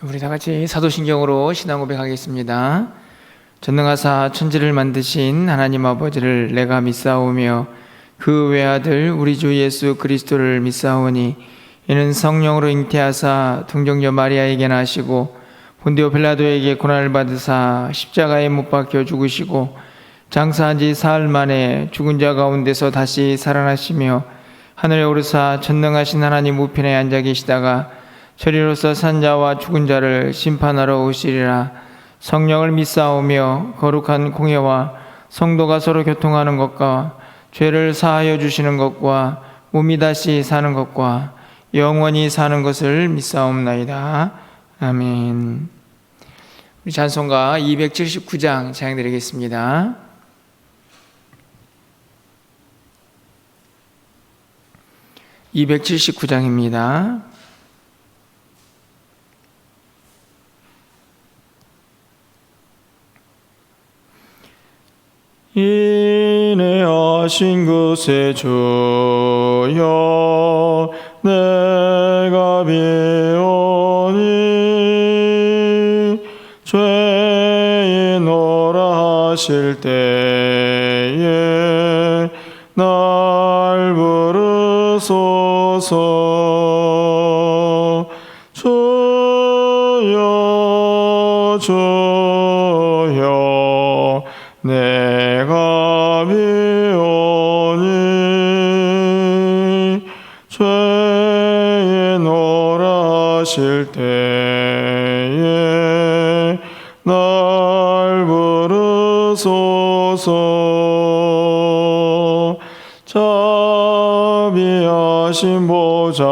우리 다 같이 사도신경으로 신앙 고백하겠습니다. 전능하사 천지를 만드신 하나님 아버지를 내가 믿사오며 그 외아들 우리 주 예수 그리스도를 믿사오니 이는 성령으로 잉태하사 동정녀 마리아에게 나시고 본디오 빌라도에게 고난을 받으사 십자가에 못 박혀 죽으시고 장사한 지 사흘 만에 죽은 자 가운데서 다시 살아나시며 하늘에 오르사 전능하신 하나님 우편에 앉아 계시다가 저리로서 산 자와 죽은 자를 심판하러 오시리라. 성령을 믿사오며 거룩한 공회와 성도가 서로 교통하는 것과 죄를 사하여 주시는 것과 몸이 다시 사는 것과 영원히 사는 것을 믿사옵나이다. 아멘. 우리 찬송가 279장 찬양드리겠습니다. (279장입니다) 인내하신 것에 주여 내가 비오니 죄인오라 하실 때에 날 부르소서. 주여 주여 내가 비오니 죄인 오라 하실 때에 날 부르소서. 자비하신 보좌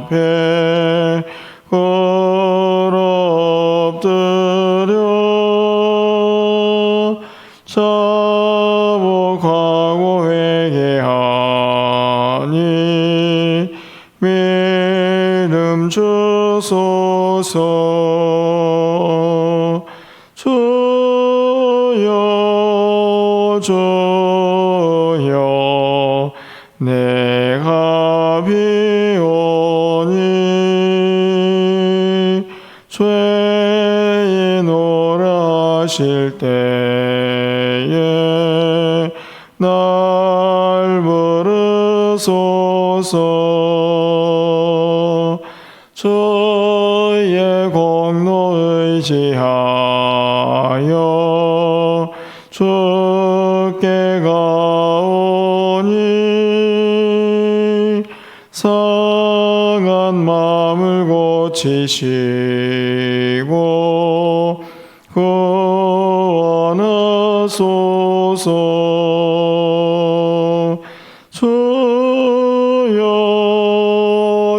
앞에 엎드려 자복하고 회개하니 믿음 주소서. 주여 주여 내가 비오니 죄인 오라 하실 때에 날 부르소서. 주의 공로 의지하여 주께 가오니 상한 마음을 고치시고 구원하소서. 주여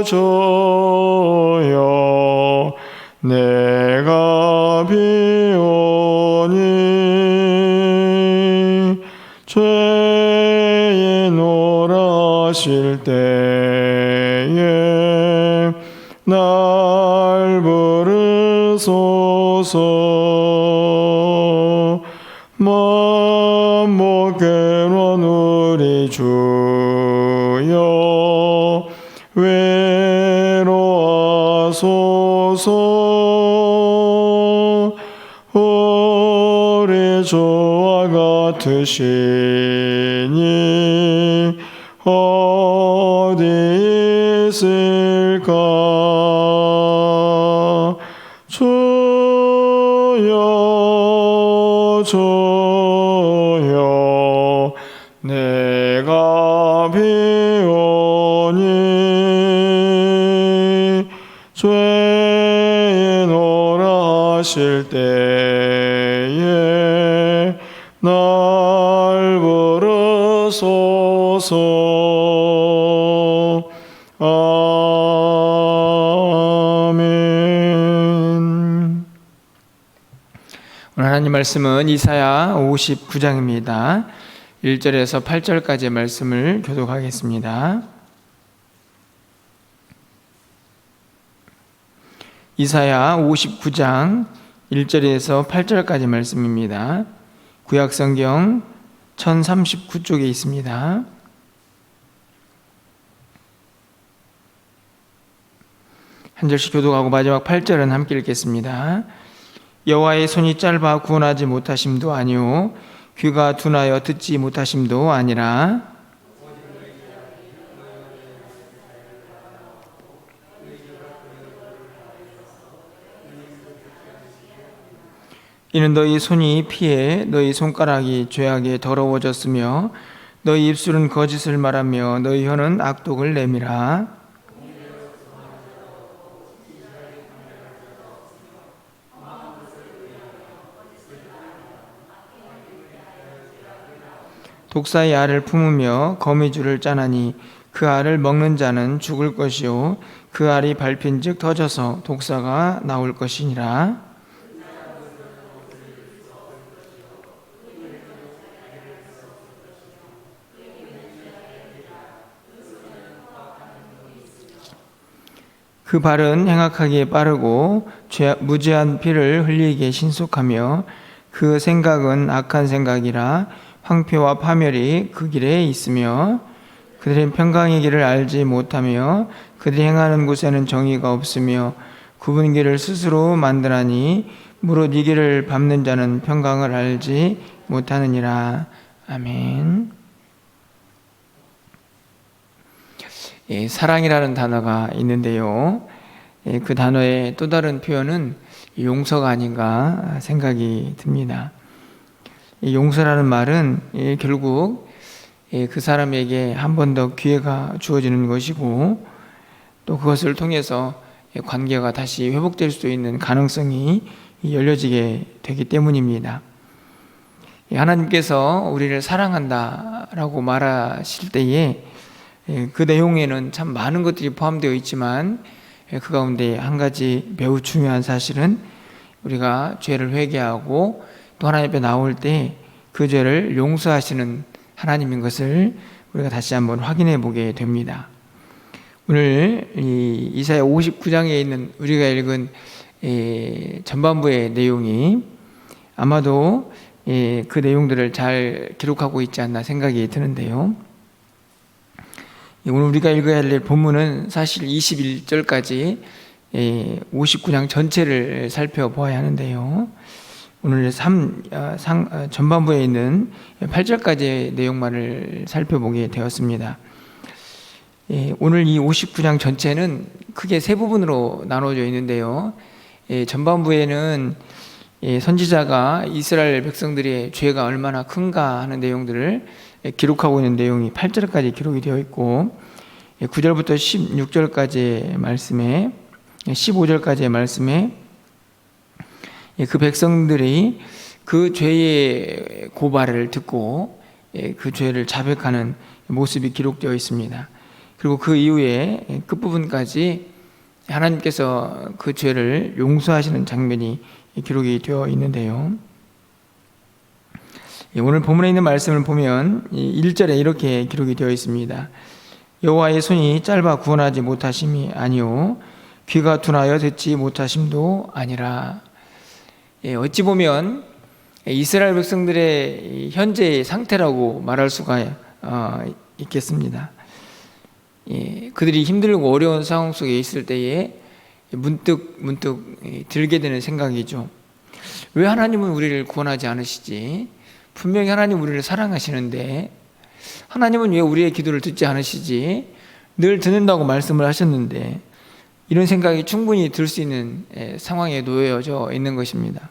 주여 내가 비오니 죄인 오라 하실 때에 날 부르소서. 만복괴로운 우리 주여 외로워하소서. 우리 주와 같으시니 어디 있을까. 주여 주여 내가 비오니 죄인 오라 하실 때에 날 부르소서. 아멘. 오늘 하나님 말씀은 이사야 59장입니다. 1절에서 8절까지의 말씀을 교독하겠습니다. 이사야 59장 1절에서 8절까지 말씀입니다. 구약성경 1039쪽에 있습니다. 한 절씩 교독하고 마지막 8절은 함께 읽겠습니다. 여호와의 손이 짧아 구원하지 못하심도 아니요 귀가 둔하여 듣지 못하심도 아니라 이는 너희 손이 피해 너희 손가락이 죄악에 더러워졌으며 너희 입술은 거짓을 말하며 너희 혀는 악독을 내밀어 독사의 알을 품으며 거미줄을 짜나니 그 알을 먹는 자는 죽을 것이요 그 알이 밟힌즉 터져서 독사가 나올 것이니라. 그 발은 행악하기에 빠르고 무죄한 피를 흘리기에 신속하며 그 생각은 악한 생각이라 황폐와 파멸이 그 길에 있으며 그들의 평강의 길을 알지 못하며 그들이 행하는 곳에는 정의가 없으며 굽은 길을 스스로 만드나니 무릇 이 길을 밟는 자는 평강을 알지 못하느니라. 아멘. 사랑이라는 단어가 있는데요. 그 단어의 또 다른 표현은 용서가 아닌가 생각이 듭니다. 용서라는 말은 결국 그 사람에게 한 번 더 기회가 주어지는 것이고 또 그것을 통해서 관계가 다시 회복될 수 있는 가능성이 열려지게 되기 때문입니다. 하나님께서 우리를 사랑한다라고 말하실 때에 그 내용에는 참 많은 것들이 포함되어 있지만 그 가운데 한 가지 매우 중요한 사실은 우리가 죄를 회개하고 또 하나님 앞에 나올 때 그 죄를 용서하시는 하나님인 것을 우리가 다시 한번 확인해 보게 됩니다. 오늘 이사야 59장에 있는 우리가 읽은 전반부의 내용이 아마도 그 내용들을 잘 기록하고 있지 않나 생각이 드는데요. 오늘 우리가 읽어야 할 본문은 사실 21절까지 59장 전체를 살펴보아야 하는데요. 오늘 전반부에 있는 8절까지의 내용만을 살펴보게 되었습니다. 오늘 이 59장 전체는 크게 세 부분으로 나눠져 있는데요. 전반부에는 선지자가 이스라엘 백성들의 죄가 얼마나 큰가 하는 내용들을 기록하고 있는 내용이 8절까지 기록이 되어 있고 9절부터 16절까지의 말씀에 15절까지의 말씀에 그 백성들이 그 죄의 고발을 듣고 그 죄를 자백하는 모습이 기록되어 있습니다. 그리고 그 이후에 끝부분까지 하나님께서 그 죄를 용서하시는 장면이 기록이 되어 있는데요. 오늘 본문에 있는 말씀을 보면 1절에 이렇게 기록이 되어 있습니다. 여호와의 손이 짧아 구원하지 못하심이 아니요 귀가 둔하여 듣지 못하심도 아니라. 어찌 보면 이스라엘 백성들의 현재의 상태라고 말할 수가 있겠습니다. 그들이 힘들고 어려운 상황 속에 있을 때에 문득 들게 되는 생각이죠. 왜 하나님은 우리를 구원하지 않으시지? 분명히 하나님 우리를 사랑하시는데 하나님은 왜 우리의 기도를 듣지 않으시지? 늘 듣는다고 말씀을 하셨는데 이런 생각이 충분히 들 수 있는 상황에 놓여져 있는 것입니다.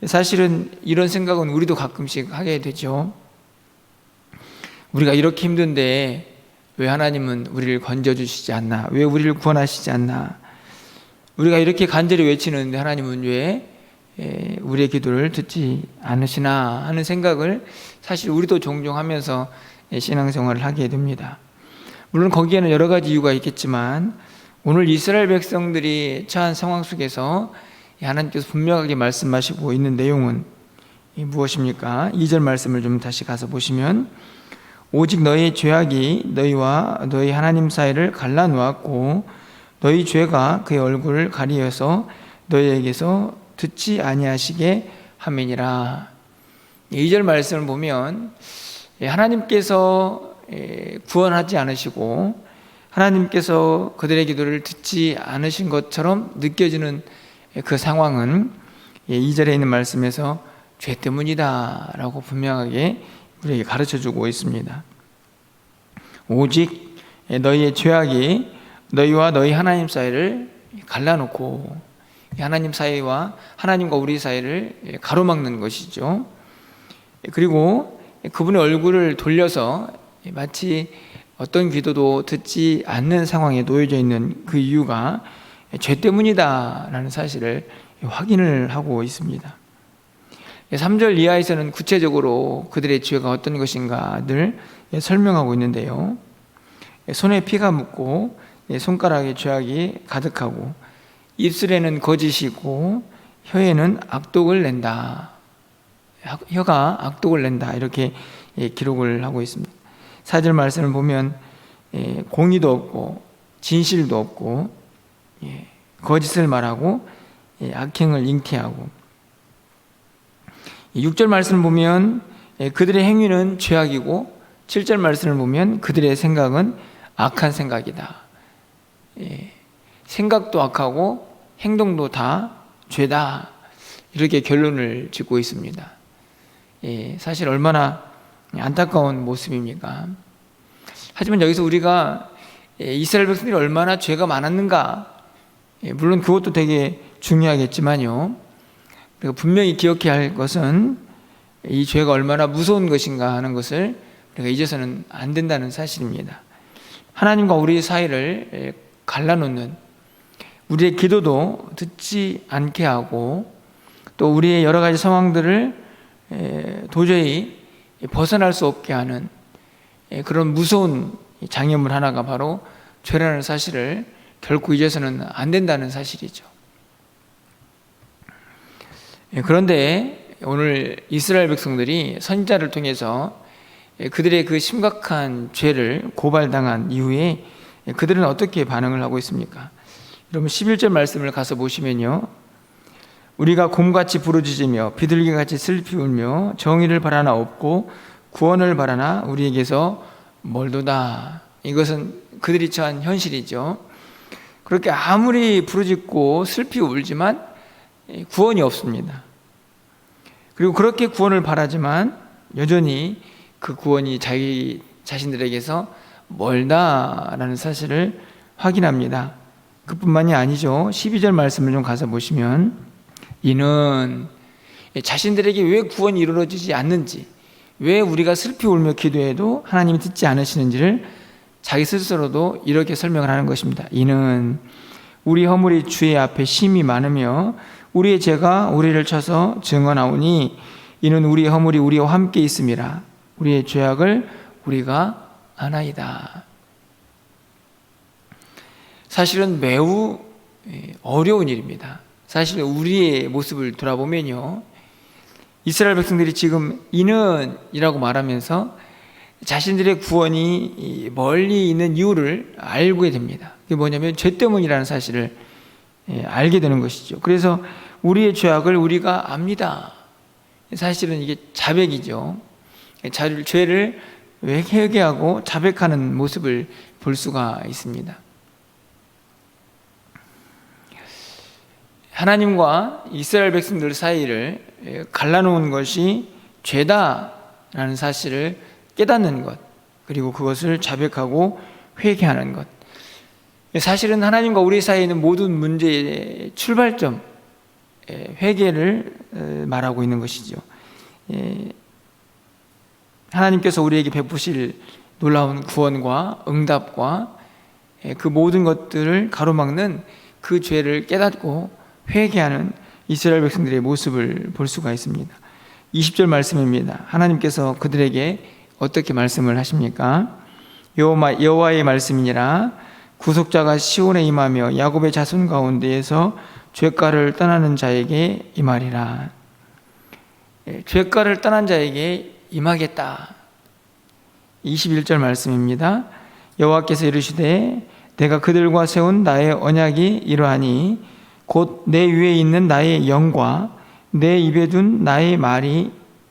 사실은 이런 생각은 우리도 가끔씩 하게 되죠. 우리가 이렇게 힘든데 왜 하나님은 우리를 건져주시지 않나? 왜 우리를 구원하시지 않나? 우리가 이렇게 간절히 외치는데 하나님은 왜 우리의 기도를 듣지 않으시나 하는 생각을 사실 우리도 종종 하면서 신앙생활을 하게 됩니다. 물론 거기에는 여러 가지 이유가 있겠지만 오늘 이스라엘 백성들이 처한 상황 속에서 하나님께서 분명하게 말씀하시고 있는 내용은 무엇입니까? 2절 말씀을 좀 다시 가서 보시면 오직 너희의 죄악이 너희와 너희 하나님 사이를 갈라놓았고 너희 죄가 그의 얼굴을 가리어서 너희에게서 듣지 아니하시게 함이니라. 2절 말씀을 보면 하나님께서 구원하지 않으시고 하나님께서 그들의 기도를 듣지 않으신 것처럼 느껴지는 그 상황은 2절에 있는 말씀에서 죄 때문이다 라고 분명하게 우리에게 가르쳐주고 있습니다. 오직 너희의 죄악이 너희와 너희 하나님 사이를 갈라놓고 하나님 사이와 하나님과 우리 사이를 가로막는 것이죠. 그리고 그분의 얼굴을 돌려서 마치 어떤 기도도 듣지 않는 상황에 놓여져 있는 그 이유가 죄 때문이다라는 사실을 확인을 하고 있습니다. 3절 이하에서는 구체적으로 그들의 죄가 어떤 것인가를 설명하고 있는데요. 손에 피가 묻고 손가락에 죄악이 가득하고 입술에는 거짓이고 혀에는 악독을 낸다. 혀가 악독을 낸다. 이렇게 기록을 하고 있습니다. 4절 말씀을 보면 공의도 없고 진실도 없고 거짓을 말하고 악행을 잉태하고 6절 말씀을 보면 그들의 행위는 죄악이고 7절 말씀을 보면 그들의 생각은 악한 생각이다. 생각도 악하고 행동도 다 죄다. 이렇게 결론을 짓고 있습니다. 사실 얼마나 안타까운 모습입니까? 하지만 여기서 우리가 이스라엘 백성들이 얼마나 죄가 많았는가, 물론 그것도 되게 중요하겠지만요, 그리고 분명히 기억해야 할 것은 이 죄가 얼마나 무서운 것인가 하는 것을 우리가 잊어서는 안 된다는 사실입니다. 하나님과 우리 사이를 갈라놓는, 우리의 기도도 듣지 않게 하고 또 우리의 여러 가지 상황들을 도저히 벗어날 수 없게 하는 그런 무서운 장애물 하나가 바로 죄라는 사실을 결코 잊어서는 안 된다는 사실이죠. 그런데 오늘 이스라엘 백성들이 선지자를 통해서 그들의 그 심각한 죄를 고발당한 이후에 그들은 어떻게 반응을 하고 있습니까? 여러분 11절 말씀을 가서 보시면요, 우리가 곰같이 부르짖으며 비둘기같이 슬피 울며 정의를 바라나 없고 구원을 바라나 우리에게서 멀도다. 이것은 그들이 처한 현실이죠. 그렇게 아무리 부르짖고 슬피 울지만 구원이 없습니다. 그리고 그렇게 구원을 바라지만 여전히 그 구원이 자기 자신들에게서 멀다라는 사실을 확인합니다. 그뿐만이 아니죠. 12절 말씀을 좀 가서 보시면 이는 자신들에게 왜 구원이 이루어지지 않는지, 왜 우리가 슬피 울며 기도해도 하나님이 듣지 않으시는지를 자기 스스로도 이렇게 설명을 하는 것입니다. 이는 우리 허물이 주의 앞에 심히 많으며 우리의 죄가 우리를 쳐서 증언하오니 이는 우리의 허물이 우리와 함께 있음이라. 우리의 죄악을 우리가 아나이다. 사실은 매우 어려운 일입니다. 사실 우리의 모습을 돌아보면요, 이스라엘 백성들이 지금 이는 이라고 말하면서 자신들의 구원이 멀리 있는 이유를 알게 됩니다. 그게 뭐냐면 죄 때문이라는 사실을 알게 되는 것이죠. 그래서 우리의 죄악을 우리가 압니다. 사실은 이게 자백이죠. 죄를 회개하고 자백하는 모습을 볼 수가 있습니다. 하나님과 이스라엘 백성들 사이를 갈라놓은 것이 죄다라는 사실을 깨닫는 것, 그리고 그것을 자백하고 회개하는 것. 사실은 하나님과 우리 사이에 있는 모든 문제의 출발점, 회개를 말하고 있는 것이죠. 하나님께서 우리에게 베푸실 놀라운 구원과 응답과 그 모든 것들을 가로막는 그 죄를 깨닫고 회개하는 이스라엘 백성들의 모습을 볼 수가 있습니다. 20절 말씀입니다. 하나님께서 그들에게 어떻게 말씀을 하십니까? 여호와의 말씀이니라. 구속자가 시온에 임하며 야곱의 자손 가운데에서 죄가를 떠나는 자에게 임하리라. 죄가를 떠난 자에게 임하겠다. 21절 말씀입니다. 여호와께서 이르시되 내가 그들과 세운 나의 언약이 이러하니 곧 내 위에 있는 나의 영과 내 입에 둔 나의 말이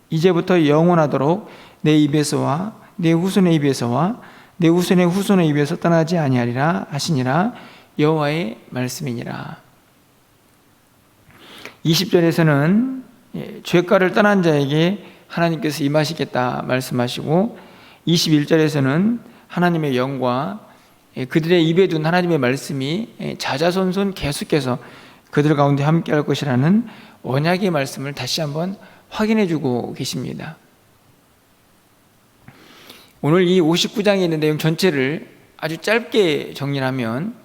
이제부터 영원하도록 내 입에서와 내 후손의 입에서와 내 후손의 후손의 입에서 떠나지 아니하리라 하시니라. 여호와의 말씀이니라. 20절에서는 죄가를 떠난 자에게 하나님께서 임하시겠다 말씀하시고, 21절에서는 하나님의 영과 그들의 입에 둔 하나님의 말씀이 자자손손 계속해서 그들 가운데 함께할 것이라는 언약의 말씀을 다시 한번 확인해 주고 계십니다. 오늘 이 59장에 있는 내용 전체를 아주 짧게 정리하면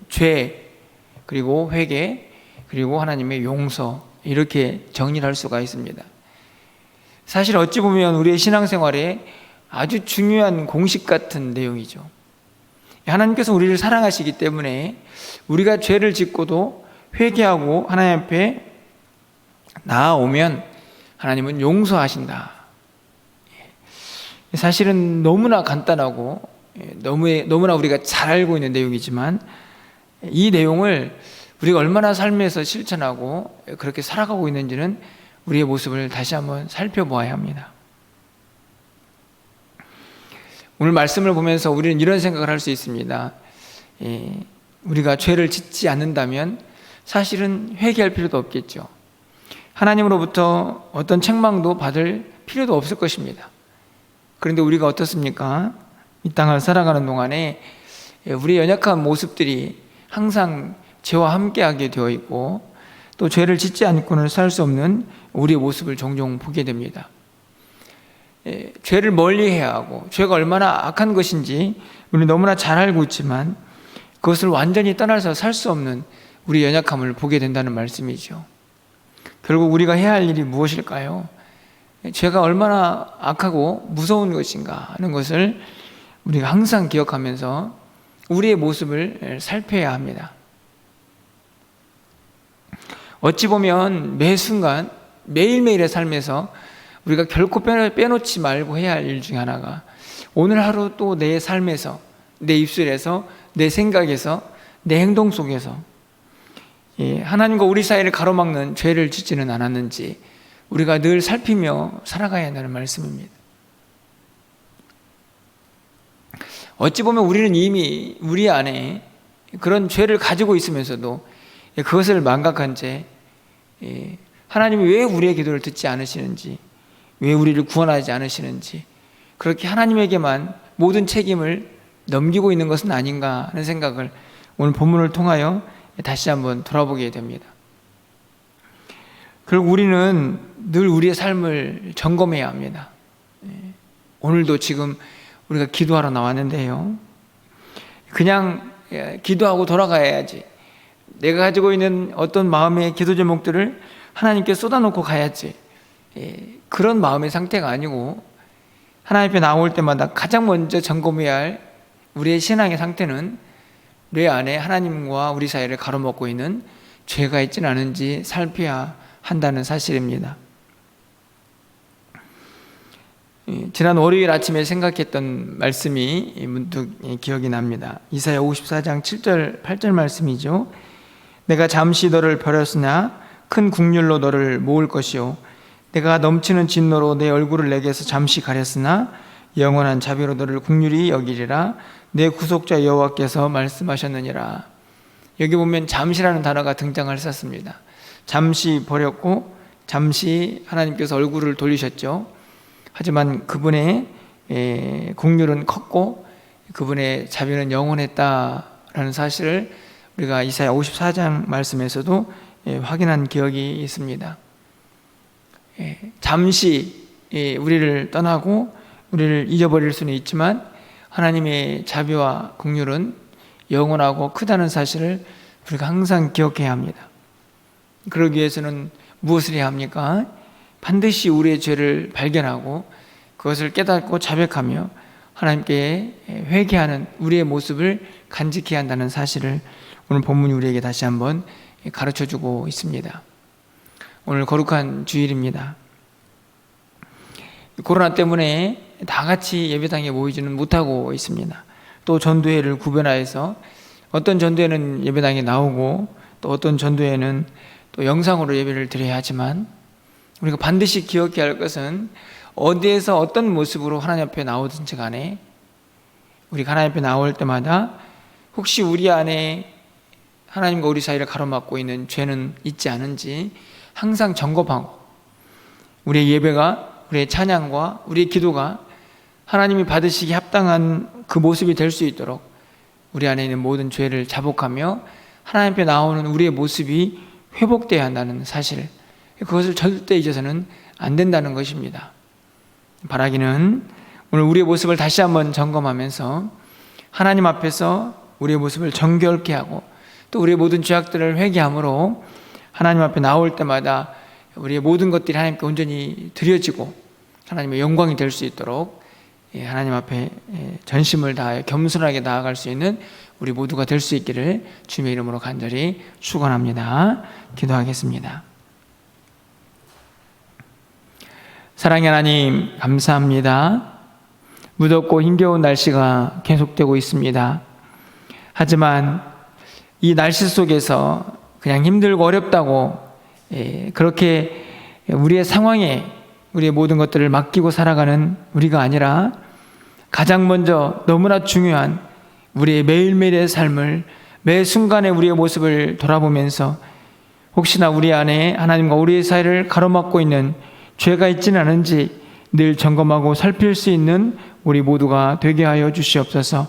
죄, 그리고 회개, 그리고 하나님의 용서, 이렇게 정리를 할 수가 있습니다. 사실 어찌 보면 우리의 신앙생활에 아주 중요한 공식 같은 내용이죠. 하나님께서 우리를 사랑하시기 때문에 우리가 죄를 짓고도 회개하고 하나님 앞에 나아오면 하나님은 용서하신다. 사실은 너무나 간단하고 너무나 우리가 잘 알고 있는 내용이지만, 이 내용을 우리가 얼마나 삶에서 실천하고 그렇게 살아가고 있는지는 우리의 모습을 다시 한번 살펴보아야 합니다. 오늘 말씀을 보면서 우리는 이런 생각을 할 수 있습니다. 우리가 죄를 짓지 않는다면 사실은 회개할 필요도 없겠죠. 하나님으로부터 어떤 책망도 받을 필요도 없을 것입니다. 그런데 우리가 어떻습니까? 이 땅을 살아가는 동안에 우리의 연약한 모습들이 항상 죄와 함께하게 되어 있고, 또 죄를 짓지 않고는 살 수 없는 우리의 모습을 종종 보게 됩니다. 죄를 멀리해야 하고 죄가 얼마나 악한 것인지 우리는 너무나 잘 알고 있지만, 그것을 완전히 떠나서 살 수 없는 우리의 연약함을 보게 된다는 말씀이죠. 결국 우리가 해야 할 일이 무엇일까요? 죄가 얼마나 악하고 무서운 것인가 하는 것을 우리가 항상 기억하면서 우리의 모습을 살펴야 합니다. 어찌 보면 매 순간 매일매일의 삶에서 우리가 결코 빼놓지 말고 해야 할 일 중에 하나가, 오늘 하루 또 내 삶에서, 내 입술에서, 내 생각에서, 내 행동 속에서 하나님과 우리 사이를 가로막는 죄를 짓지는 않았는지 우리가 늘 살피며 살아가야 한다는 말씀입니다. 어찌 보면 우리는 이미 우리 안에 그런 죄를 가지고 있으면서도 그것을 망각한 채 하나님이 왜 우리의 기도를 듣지 않으시는지, 왜 우리를 구원하지 않으시는지, 그렇게 하나님에게만 모든 책임을 넘기고 있는 것은 아닌가 하는 생각을 오늘 본문을 통하여 다시 한번 돌아보게 됩니다. 결국 우리는 늘 우리의 삶을 점검해야 합니다. 오늘도 지금 우리가 기도하러 나왔는데요, 그냥 기도하고 돌아가야지, 내가 가지고 있는 어떤 마음의 기도 제목들을 하나님께 쏟아놓고 가야지, 그런 마음의 상태가 아니고, 하나님 앞에 나올 때마다 가장 먼저 점검해야 할 우리의 신앙의 상태는 뇌 안에 하나님과 우리 사이를 가로막고 있는 죄가 있지는 않은지 살펴야 한다는 사실입니다. 지난 월요일 아침에 생각했던 말씀이 문득 기억이 납니다. 이사야 54장 7절 8절 말씀이죠. 내가 잠시 너를 버렸으나 큰 국률로 너를 모을 것이요, 내가 넘치는 진노로 내 얼굴을 내게서 잠시 가렸으나 영원한 자비로 너를 국률이 여기리라. 내 구속자 여호와께서 말씀하셨느니라. 여기 보면 잠시라는 단어가 등장을 했었습니다. 잠시 버렸고 잠시 하나님께서 얼굴을 돌리셨죠. 하지만 그분의 국률은 컸고 그분의 자비는 영원했다라는 사실을 우리가 이사야 54장 말씀에서도 확인한 기억이 있습니다. 잠시 우리를 떠나고 우리를 잊어버릴 수는 있지만 하나님의 자비와 긍휼은 영원하고 크다는 사실을 우리가 항상 기억해야 합니다. 그러기 위해서는 무엇을 해야 합니까? 반드시 우리의 죄를 발견하고 그것을 깨닫고 자백하며 하나님께 회개하는 우리의 모습을 간직해야 한다는 사실을 오늘 본문이 우리에게 다시 한번 가르쳐주고 있습니다. 오늘 거룩한 주일입니다. 코로나 때문에 다 같이 예배당에 모이지는 못하고 있습니다. 또 전도회를 구별하여서 어떤 전도회는 예배당에 나오고 또 어떤 전도회는 또 영상으로 예배를 드려야 하지만, 우리가 반드시 기억해야 할 것은 어디에서 어떤 모습으로 하나님 앞에 나오든지 간에 우리가 하나님 앞에 나올 때마다 혹시 우리 안에 하나님과 우리 사이를 가로막고 있는 죄는 있지 않은지 항상 점검하고, 우리의 예배가, 우리의 찬양과 우리의 기도가 하나님이 받으시기 합당한 그 모습이 될 수 있도록 우리 안에 있는 모든 죄를 자복하며 하나님 앞에 나오는 우리의 모습이 회복되어야 한다는 사실, 그것을 절대 잊어서는 안 된다는 것입니다. 바라기는 오늘 우리의 모습을 다시 한번 점검하면서 하나님 앞에서 우리의 모습을 정결케 하고, 또 우리의 모든 죄악들을 회개함으로 하나님 앞에 나올 때마다 우리의 모든 것들이 하나님께 온전히 드려지고 하나님의 영광이 될 수 있도록 하나님 앞에 전심을 다하여 겸손하게 나아갈 수 있는 우리 모두가 될 수 있기를 주님의 이름으로 간절히 축원합니다. 기도하겠습니다. 사랑의 하나님, 감사합니다. 무덥고 힘겨운 날씨가 계속되고 있습니다. 하지만 이 날씨 속에서 그냥 힘들고 어렵다고 그렇게 우리의 상황에 우리의 모든 것들을 맡기고 살아가는 우리가 아니라, 가장 먼저 너무나 중요한 우리의 매일매일의 삶을, 매 순간에 우리의 모습을 돌아보면서 혹시나 우리 안에 하나님과 우리의 사이를 가로막고 있는 죄가 있지는 않은지 늘 점검하고 살필 수 있는 우리 모두가 되게 하여 주시옵소서.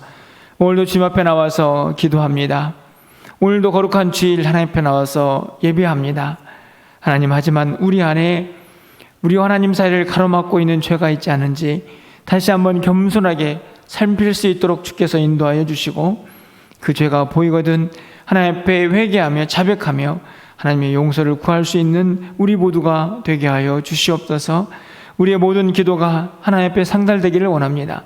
오늘도 주님 앞에 나와서 기도합니다. 오늘도 거룩한 주일 하나님 앞에 나와서 예배합니다. 하나님, 하지만 우리 안에 우리와 하나님 사이를 가로막고 있는 죄가 있지 않은지 다시 한번 겸손하게 살필 수 있도록 주께서 인도하여 주시고, 그 죄가 보이거든 하나님 앞에 회개하며 자백하며 하나님의 용서를 구할 수 있는 우리 모두가 되게 하여 주시옵소서. 우리의 모든 기도가 하나님 앞에 상달되기를 원합니다.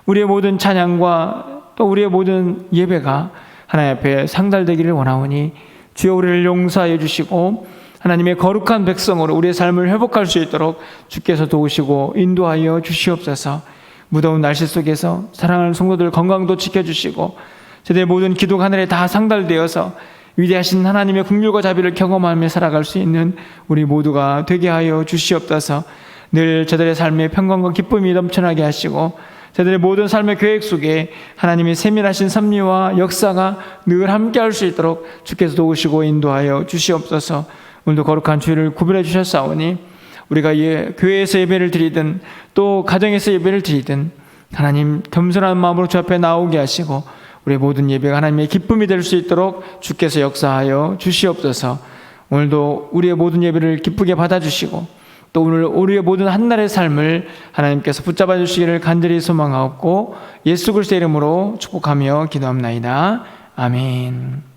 우리의 모든 찬양과 또 우리의 모든 예배가 하나님 앞에 상달되기를 원하오니 주여 우리를 용서하여 주시고 하나님의 거룩한 백성으로 우리의 삶을 회복할 수 있도록 주께서 도우시고 인도하여 주시옵소서. 무더운 날씨 속에서 사랑하는 성도들 건강도 지켜주시고 저들의 모든 기도가 하늘에 다 상달되어서 위대하신 하나님의 긍휼과 자비를 경험하며 살아갈 수 있는 우리 모두가 되게 하여 주시옵소서. 늘 저들의 삶에 평강과 기쁨이 넘쳐나게 하시고 저들의 모든 삶의 계획 속에 하나님의 세밀하신 섭리와 역사가 늘 함께 할 수 있도록 주께서 도우시고 인도하여 주시옵소서. 오늘도 거룩한 주일을 구별해 주셨사오니 우리가 교회에서 예배를 드리든 또 가정에서 예배를 드리든 하나님 겸손한 마음으로 주 앞에 나오게 하시고 우리의 모든 예배가 하나님의 기쁨이 될 수 있도록 주께서 역사하여 주시옵소서. 오늘도 우리의 모든 예배를 기쁘게 받아주시고 또 오늘 우리의 모든 한날의 삶을 하나님께서 붙잡아 주시기를 간절히 소망하옵고 예수 그리스도의 이름으로 축복하며 기도합나이다. 아멘.